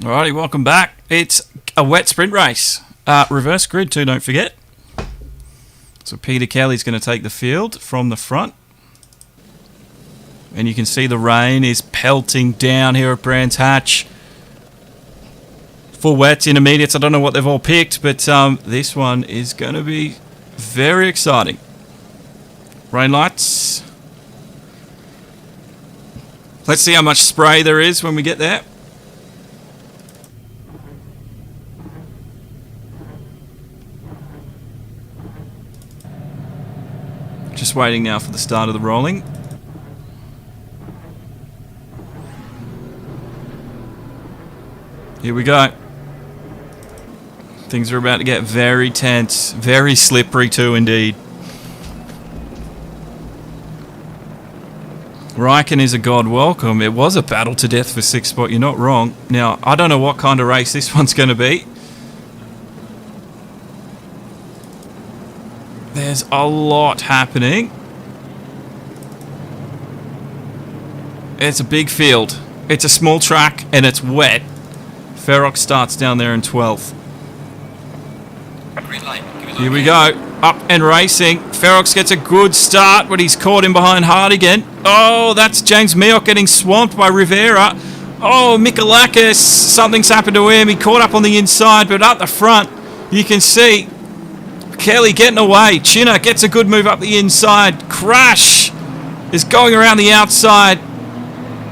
Alrighty, welcome back. It's a wet sprint race. Reverse grid too, don't forget. So Peter Kelly's going to take the field from the front. And you can see the rain is pelting down here at Brands Hatch. For wets, intermediates, I don't know what they've all picked, but this one is going to be very exciting. Rain lights. Let's see how much spray there is when we get there. Just waiting now for the start of the rolling. Here we go. Things are about to get very tense, very slippery too indeed. Raikkonen is a god welcome. It was a battle to death for 6th spot, you're not wrong. Now, I don't know what kind of race this one's going to be. There's a lot happening. It's a big field. It's a small track and it's wet. Ferrox starts down there in 12th. Here we go. Up and racing. Ferrox gets a good start, but he's caught in behind Hardigan. Oh, that's James Meok getting swamped by Rivera. Oh, Mikalakis. Something's happened to him. He caught up on the inside, but up the front, you can see Kelly getting away. Chinner gets a good move up the inside. Crash is going around the outside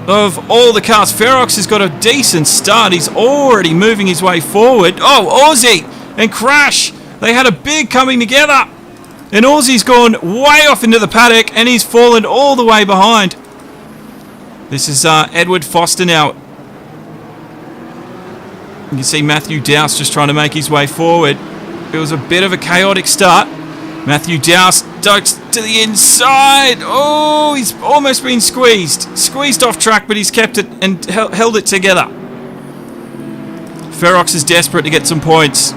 of all the cars. Ferrox has got a decent start. He's already moving his way forward. Oh, Aussie and Crash. They had a big coming together. And Aussie's gone way off into the paddock and he's fallen all the way behind. This is Edward Foster now. You can see Matthew Dowse just trying to make his way forward. It was a bit of a chaotic start. Matthew Dowse ducks to the inside. Oh, he's almost been squeezed. Squeezed off track, but he's kept it and held it together. Ferrox is desperate to get some points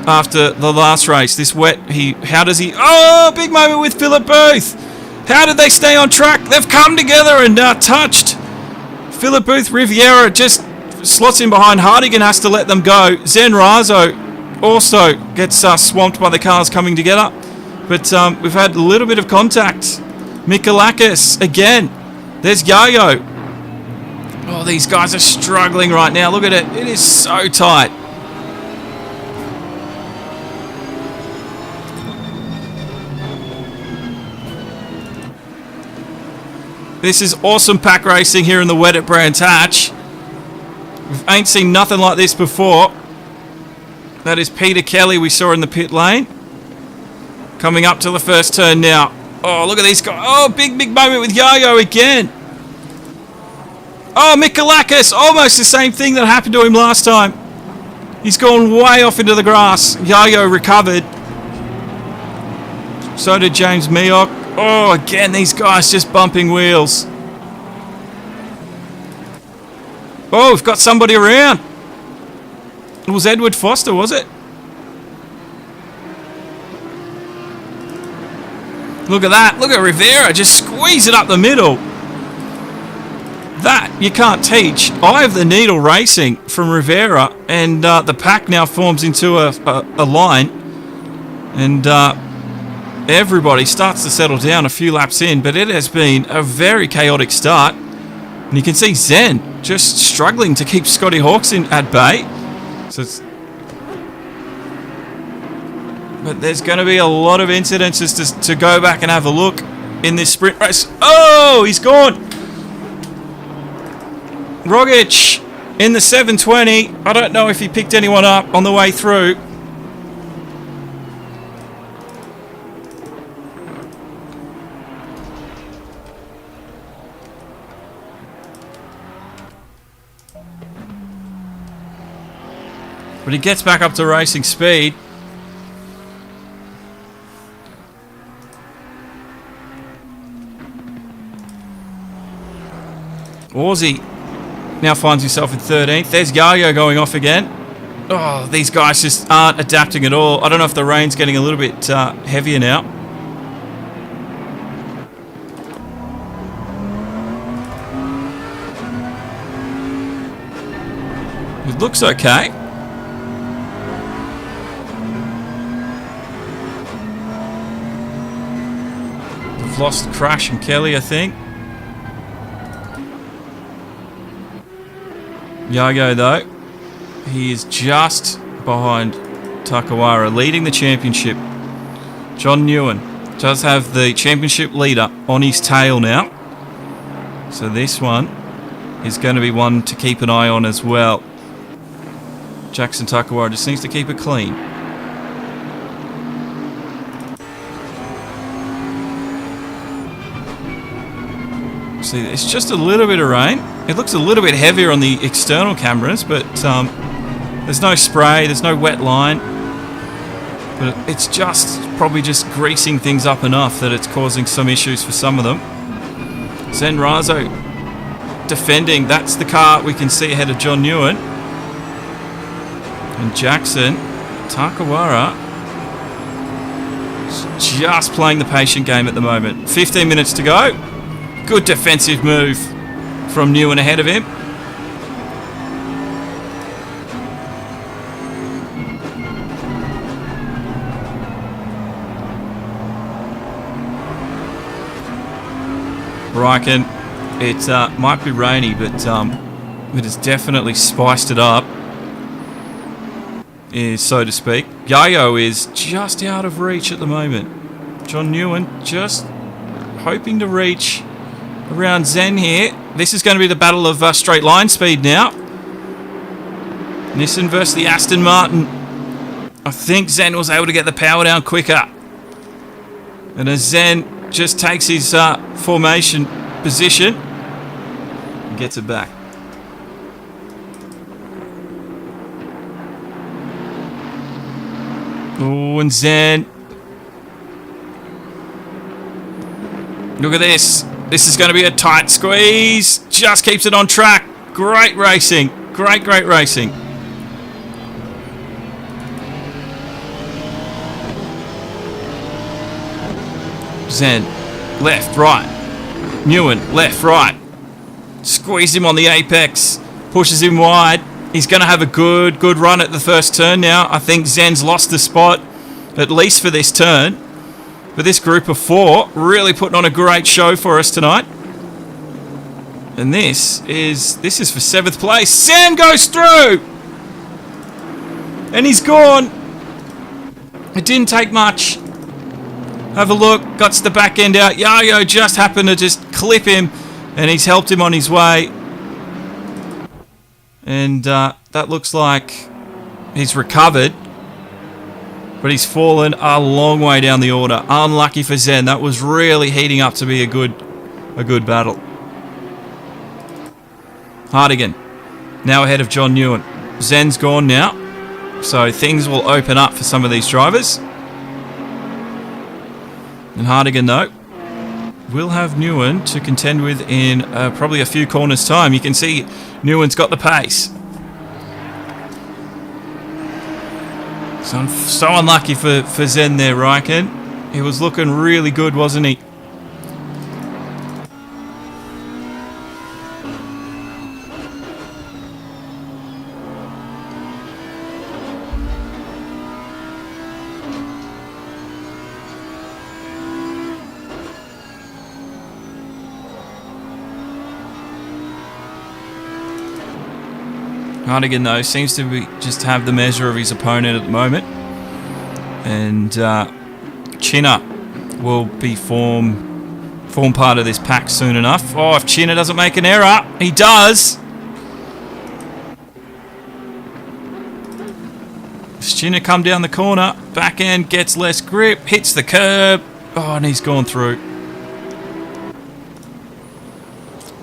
after the last race. This wet, how does he... Oh, big moment with Philip Booth. How did they stay on track? They've come together and touched. Philip Booth, Riviera just slots in behind. Hardigan has to let them go. Zen Razo also gets swamped by the cars coming together. But we've had a little bit of contact. Mikalakis again. There's Yayo. Oh, these guys are struggling right now. Look at it. It is so tight. This is awesome pack racing here in the wet at Brands Hatch. We ain't seen nothing like this before. That is Peter Kelly we saw in the pit lane. Coming up to the first turn now. Oh, look at these guys. Oh, big moment with Yayo again. Oh, Mikalakis. Almost the same thing that happened to him last time. He's gone way off into the grass. Yayo recovered. So did James Meok. Oh, again, these guys just bumping wheels. Oh, we've got somebody around. It was Edward Foster, was it? Look at that. Look at Rivera. Just squeeze it up the middle. That you can't teach. Eye of the needle racing from Rivera. And the pack now forms into a line. And everybody starts to settle down a few laps in. But it has been a very chaotic start. And you can see Zen just struggling to keep Scotty Hawks at bay. So but there's going to be a lot of incidences to go back and have a look in this sprint race. Oh, he's gone. Rogic in the 720. I don't know if he picked anyone up on the way through. But he gets back up to racing speed. Aussie now finds himself in 13th. There's Yayo going off again. Oh, these guys just aren't adapting at all. I don't know if the rain's getting a little bit heavier now. It looks okay. They've lost Crash and Kelly, I think. Yago, though, he is just behind Tarkawarra, leading the championship. John Newen does have the championship leader on his tail now. So this one is going to be one to keep an eye on as well. Jackson Tarkawarra just needs to keep it clean. See, it's just a little bit of rain. It looks a little bit heavier on the external cameras, but there's no spray, there's no wet line. But it's just probably just greasing things up enough that it's causing some issues for some of them. Zen Razo defending. That's the car we can see ahead of John Newen. And Jackson Tarkawarra is just playing the patient game at the moment. 15 minutes to go. Good defensive move from Newen ahead of him. Riken, it might be rainy, but it has definitely spiced it up, so to speak. Yayo is just out of reach at the moment. John Newen just hoping to reach around Zen here. This is going to be the battle of straight line speed now. Nissan versus the Aston Martin. I think Zen was able to get the power down quicker. And as Zen just takes his formation position and gets it back. Oh, and Zen. Look at this. This is going to be a tight squeeze. Just keeps it on track. Great racing. Great racing. Zen, left, right. Newen, left, right. Squeeze him on the apex. Pushes him wide. He's going to have a good run at the first turn now. I think Zen's lost the spot, at least for this turn. But this group of four really putting on a great show for us tonight. And this is for 7th place. Zen goes through! And he's gone. It didn't take much. Have a look. Got the back end out. Yayo just happened to just clip him. And he's helped him on his way. And that looks like he's recovered. But he's fallen a long way down the order. Unlucky for Zen. That was really heating up to be a good battle. Hardigan now ahead of John Newen. Zen's gone now. So things will open up for some of these drivers. And Hardigan, though, will have Newen to contend with in probably a few corners' time. You can see Newen's got the pace. So unlucky for Zen there, Riken. He was looking really good, wasn't he? Hardigan, though, seems to be just have the measure of his opponent at the moment. And Chinner will be form part of this pack soon enough. Oh, if Chinner doesn't make an error, he does. Chinner come down the corner, back end gets less grip, hits the curb. Oh, and he's gone through.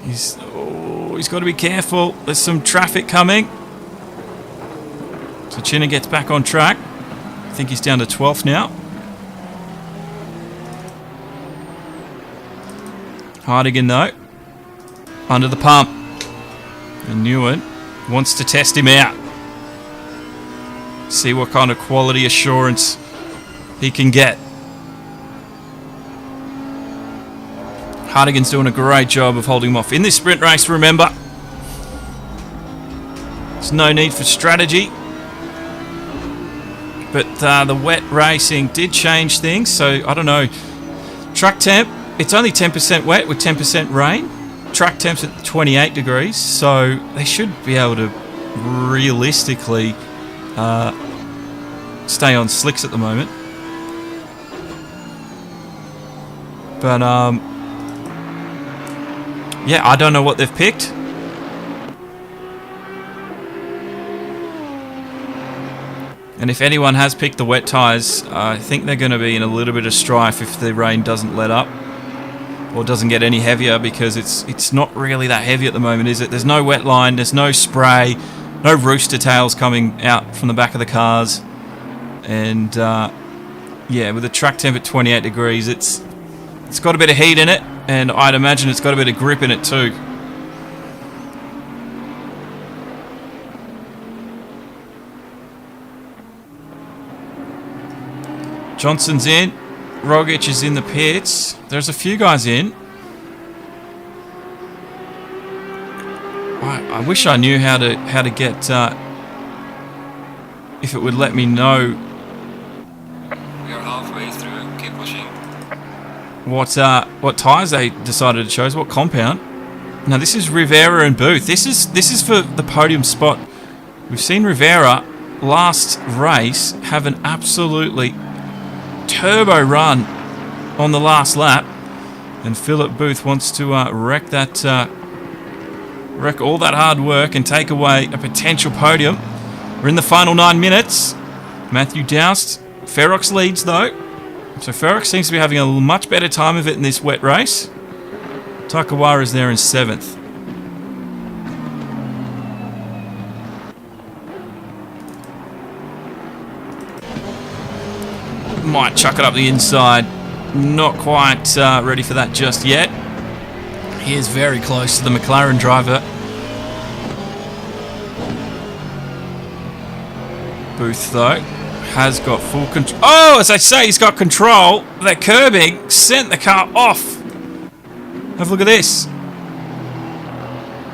He's got to be careful. There's some traffic coming. So Chinner gets back on track. I think he's down to 12th now. Hardigan, though, under the pump. And Newen wants to test him out. See what kind of quality assurance he can get. Hardigan's doing a great job of holding him off. In this sprint race, remember, it's There's no need for strategy. But the wet racing did change things, so I don't know. Track temp, it's only 10% wet with 10% rain. Track temp's at 28 degrees, so they should be able to realistically stay on slicks at the moment. But yeah, I don't know what they've picked. And if anyone has picked the wet tyres, I think they're going to be in a little bit of strife if the rain doesn't let up or doesn't get any heavier, because it's not really that heavy at the moment, is it? There's no wet line, there's no spray, no rooster tails coming out from the back of the cars. And yeah, with the track temp at 28 degrees, it's got a bit of heat in it, and I'd imagine it's got a bit of grip in it too. Johnson's in. Rogic is in the pits. There's a few guys in. I wish I knew how to get if it would let me know. We are halfway through. Keep pushing. What tyres they decided to choose? What compound? Now this is Rivera and Booth. This is for the podium spot. We've seen Rivera last race have an absolutely turbo run on the last lap, and Philip Booth wants to wreck all that hard work and take away a potential podium. We're in the final 9 minutes. Matthew doused. Ferrox leads though, so Ferrox seems to be having a much better time of it in this wet race. Tarkawarra is there in 7th. Might chuck it up the inside. Not quite ready for that just yet. He is very close to the McLaren driver. Booth, though, has got full control. Oh, as I say, he's got control. That curbing sent the car off. Have a look at this.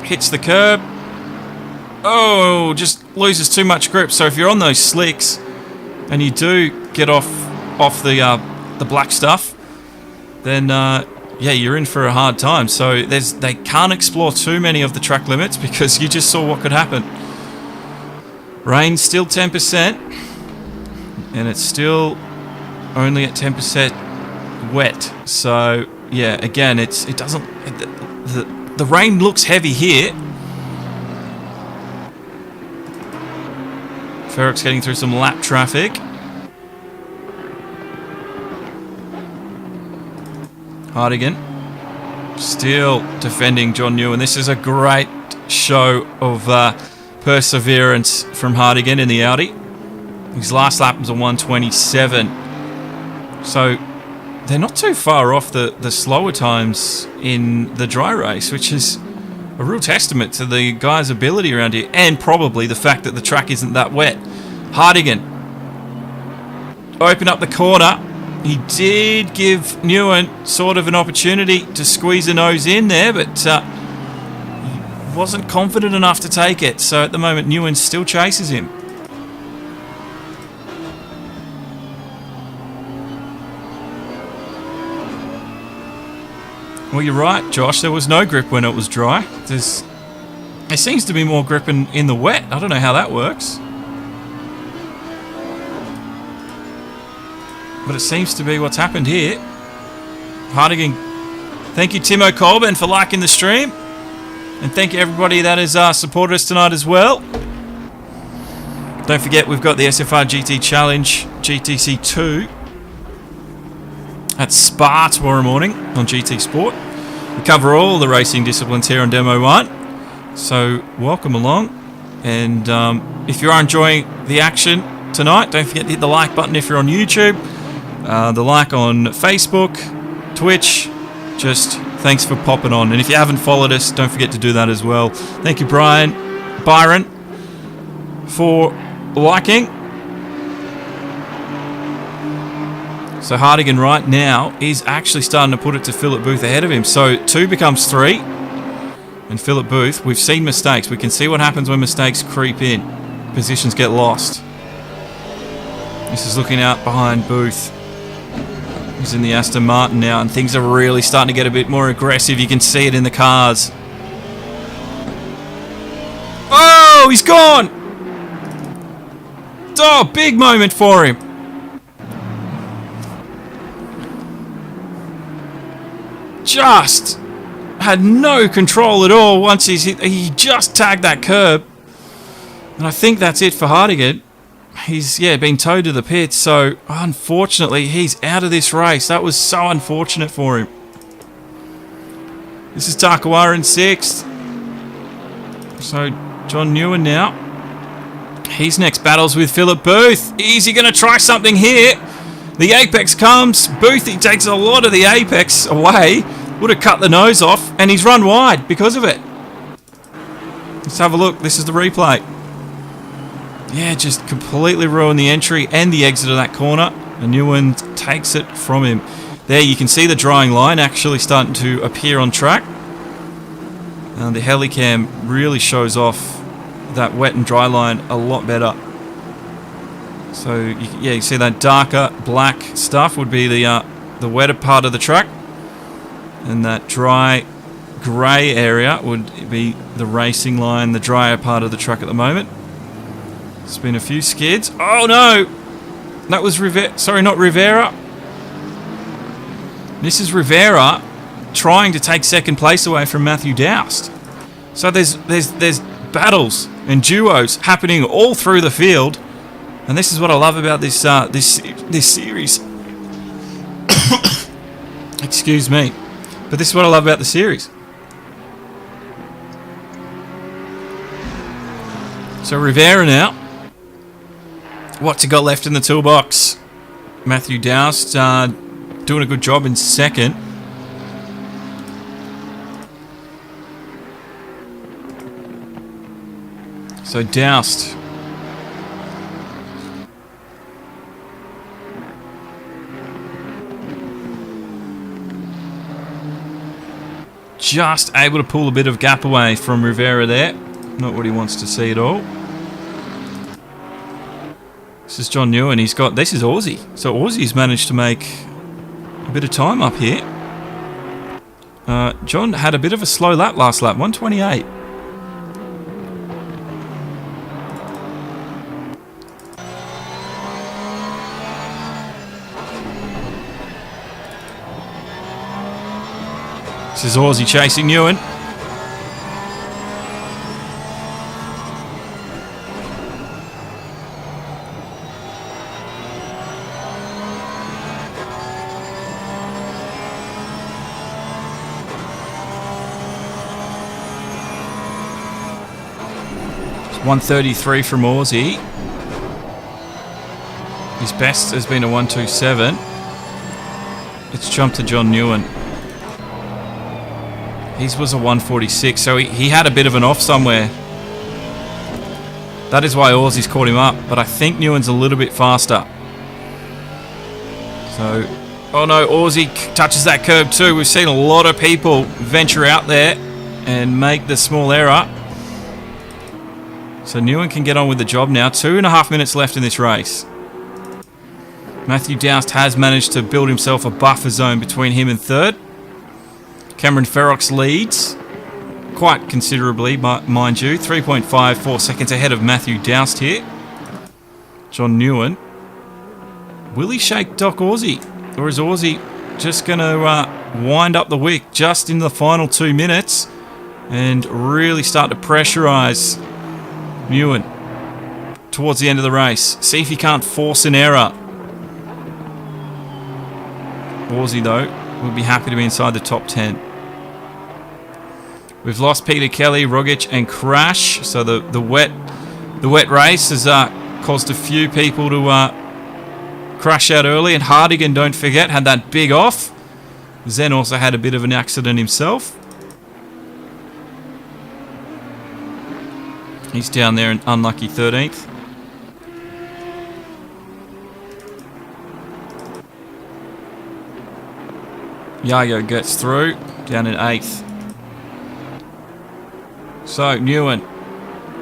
Hits the curb. Oh, just loses too much grip. So if you're on those slicks and you do get off the black stuff, then yeah, you're in for a hard time. So they can't explore too many of the track limits, because you just saw what could happen. Rain's still 10%, and it's still only at 10% wet. So yeah, again, it doesn't. The rain looks heavy here. Ferrox getting through some lap traffic. Hardigan still defending John New, and this is a great show of perseverance from Hardigan in the Audi. His last lap was a 1:27, so they're not too far off the slower times in the dry race, which is a real testament to the guy's ability around here, and probably the fact that the track isn't that wet. Hardigan open up the corner. He did give Newen sort of an opportunity to squeeze a nose in there, but he wasn't confident enough to take it. So at the moment, Newen still chases him. Well, you're right, Josh. There was no grip when it was dry. There seems to be more grip in the wet. I don't know how that works. But it seems to be what's happened here. Hardigan, thank you Timo Colburn for liking the stream. And thank you everybody that has supported us tonight as well. Don't forget, we've got the SFR GT Challenge GTC2 at Spa tomorrow morning on GT Sport. We cover all the racing disciplines here on Demo 1. So welcome along. And if you are enjoying the action tonight, don't forget to hit the like button if you're on YouTube. The like on Facebook, Twitch. Just thanks for popping on. And if you haven't followed us, don't forget to do that as well. Thank you, Byron, for liking. So Hardigan right now is actually starting to put it to Philip Booth ahead of him. So 2 becomes 3. and Philip Booth. We've seen mistakes. We can see what happens when mistakes creep in. Positions get lost. This is looking out behind Booth. He's in the Aston Martin now, and things are really starting to get a bit more aggressive. You can see it in the cars. Oh, he's gone! Oh, big moment for him. Just had no control at all once he just tagged that curb. And I think that's it for Hardigan. He's, been towed to the pits, so unfortunately he's out of this race. That was so unfortunate for him. This is Tarkawarra in 6th. So John Newen now. His next battle's with Philip Booth. Is he going to try something here? The apex comes. Booth, he takes a lot of the apex away. Would have cut the nose off, and he's run wide because of it. Let's have a look. This is the replay. Yeah, just completely ruined the entry and the exit of that corner. A new one takes it from him. There, you can see the drying line actually starting to appear on track. And the helicam really shows off that wet and dry line a lot better. So, you see that darker black stuff would be the wetter part of the track. And that dry grey area would be the racing line, the drier part of the track at the moment. It's been a few skids. Oh no! That was not Rivera. This is Rivera trying to take second place away from Matthew Doust. So there's battles and duos happening all through the field, and this is what I love about this series. Excuse me, but this is what I love about the series. So Rivera now. What's he got left in the toolbox? Matthew Doust doing a good job in 2nd. So Doust. Just able to pull a bit of gap away from Rivera there. Not what he wants to see at all. This is John Newen. This is Aussie. So Aussie's managed to make a bit of time up here. John had a bit of a slow lap last lap, 128. This is Aussie chasing Newen. It's 133 from Aussie. His best has been a 127. It's jumped to John Newen. His was a 146, so he had a bit of an off somewhere. That is why Aussie's caught him up, but I think Newen's a little bit faster. So, oh no, Aussie touches that curb too. We've seen a lot of people venture out there and make the small error. So Newen can get on with the job now. 2.5 minutes left in this race. Matthew Doust has managed to build himself a buffer zone between him and 3rd. Cameron Ferrox leads quite considerably, mind you. 3.54 seconds ahead of Matthew Doust here. John Newen. Will he shake Doc Aussie? Or is Aussie just going to wind up the wick just in the final 2 minutes and really start to pressurise Newen towards the end of the race? See if he can't force an error. Aussie, though, will be happy to be inside the top 10. We've lost Peter Kelly, Rogic, and Crash. So the wet race has caused a few people to crash out early. And Hardigan, don't forget, had that big off. Zen also had a bit of an accident himself. He's down there in unlucky 13th. Yayo gets through, down in 8th. So, Newen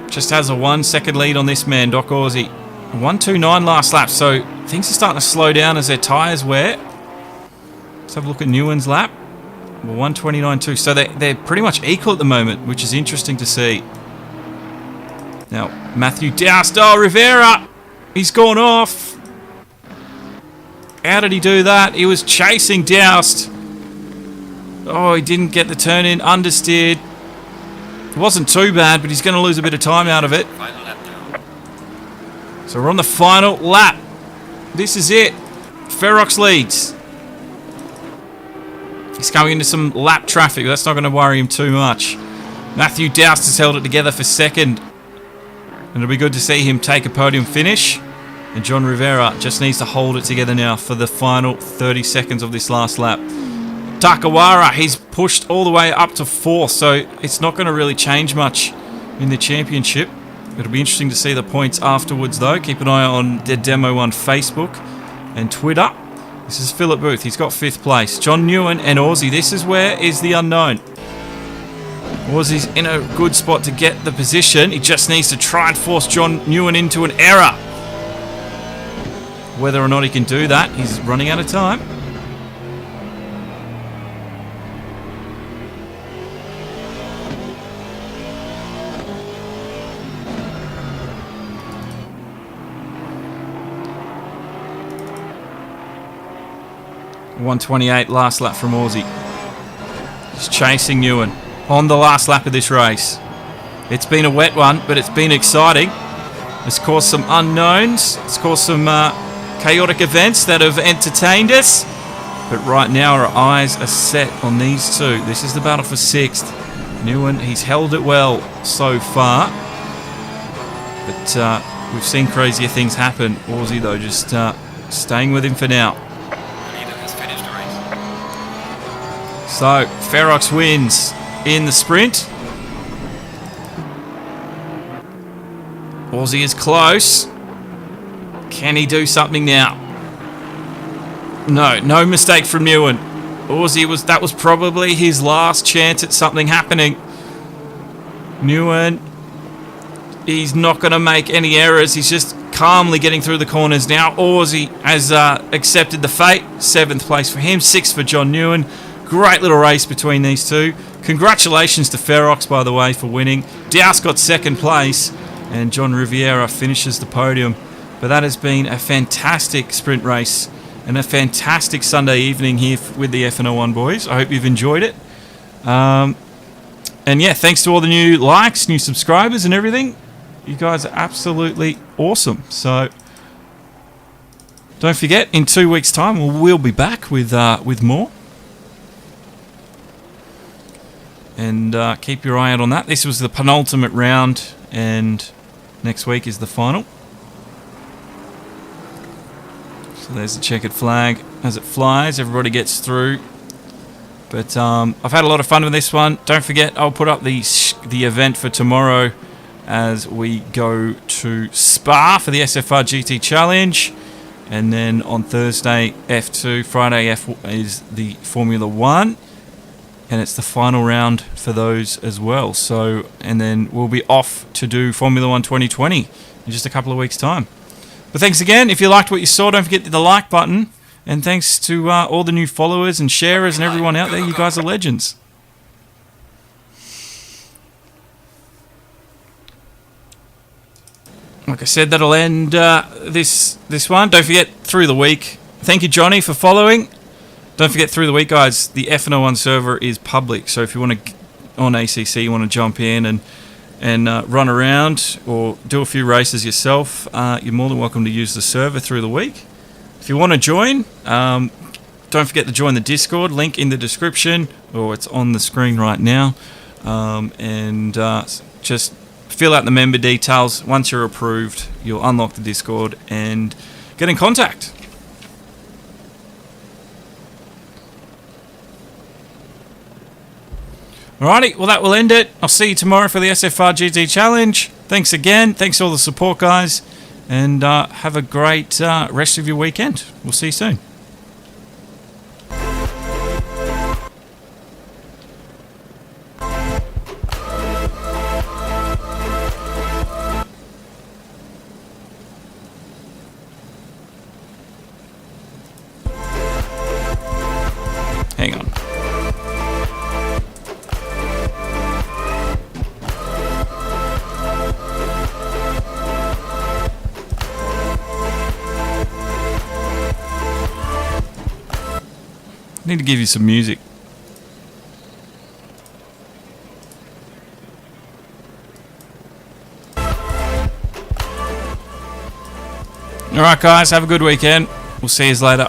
just has a 1 second lead on this man, Doc Aussie. 1:29 last lap, so things are starting to slow down as their tyres wear. Let's have a look at Newen's lap. Well, 1:29.2, so they're pretty much equal at the moment, which is interesting to see. Now, Matthew doused. Oh, Rivera! He's gone off. How did he do that? He was chasing Doused. Oh, he didn't get the turn in. Understeered. It wasn't too bad, but he's going to lose a bit of time out of it. Final lap now. So we're on the final lap. This is it. Ferrox leads. He's coming into some lap traffic. That's not going to worry him too much. Matthew Doust has held it together for second. And it'll be good to see him take a podium finish. And John Rivera just needs to hold it together now for the final 30 seconds of this last lap. Tarkawarra, he's pushed all the way up to 4th, so it's not going to really change much in the championship. It'll be interesting to see the points afterwards, though. Keep an eye on the Demo on Facebook and Twitter. This is Philip Booth. He's got 5th place. John Newen and Aussie. This is where is the unknown. Aussie's in a good spot to get the position. He just needs to try and force John Newen into an error. Whether or not he can do that, he's running out of time. .128 last lap from Aussie. He's chasing Newen on the last lap of this race. It's been a wet one, but it's been exciting. It's caused some unknowns. It's caused some chaotic events that have entertained us. But right now our eyes are set on these two. This is the battle for 6th. Newen, he's held it well so far. But we've seen crazier things happen. Aussie, though, just staying with him for now. So, Ferrox wins in the sprint. Aussie is close. Can he do something now? No mistake from Newen. Aussie that was probably his last chance at something happening. Newen, he's not going to make any errors. He's just calmly getting through the corners now. Aussie has accepted the fate. 7th place for him, 6th for John Newen. Great little race between these two. Congratulations to Ferrox, by the way, for winning. Douse got 2nd place, and John Riviera finishes the podium. But that has been a fantastic sprint race and a fantastic Sunday evening here with the FNL1 boys. I hope you've enjoyed it. And yeah, thanks to all the new likes, new subscribers and everything. You guys are absolutely awesome. So don't forget, in 2 weeks' time, we'll be back with more. And keep your eye out on that. This was the penultimate round, and next week is the final. So there's the checkered flag as it flies. Everybody gets through. But I've had a lot of fun with this one. Don't forget, I'll put up the event for tomorrow as we go to Spa for the SFR GT Challenge. And then on Thursday, F2. Friday, F is the Formula 1. And it's the final round for those as well. So, and then we'll be off to do Formula 1 2020 in just a couple of weeks' time. But thanks again. If you liked what you saw, don't forget the like button. And thanks to all the new followers and sharers and everyone out there. You guys are legends. Like I said, that'll end this one. Don't forget, through the week. Thank you, Johnny, for following. Don't forget, through the week, guys, the FNL1 server is public. So if you want to, on ACC, you want to jump in and run around or do a few races yourself, you're more than welcome to use the server through the week. If you want to join, don't forget to join the Discord. Link in the description, or it's on the screen right now. Just fill out the member details. Once you're approved, you'll unlock the Discord and get in contact. Alrighty, well that will end it. I'll see you tomorrow for the SFR GT Challenge. Thanks again. Thanks for all the support, guys. And have a great rest of your weekend. We'll see you soon. Need to give you some music. Alright guys, have a good weekend. We'll see you later.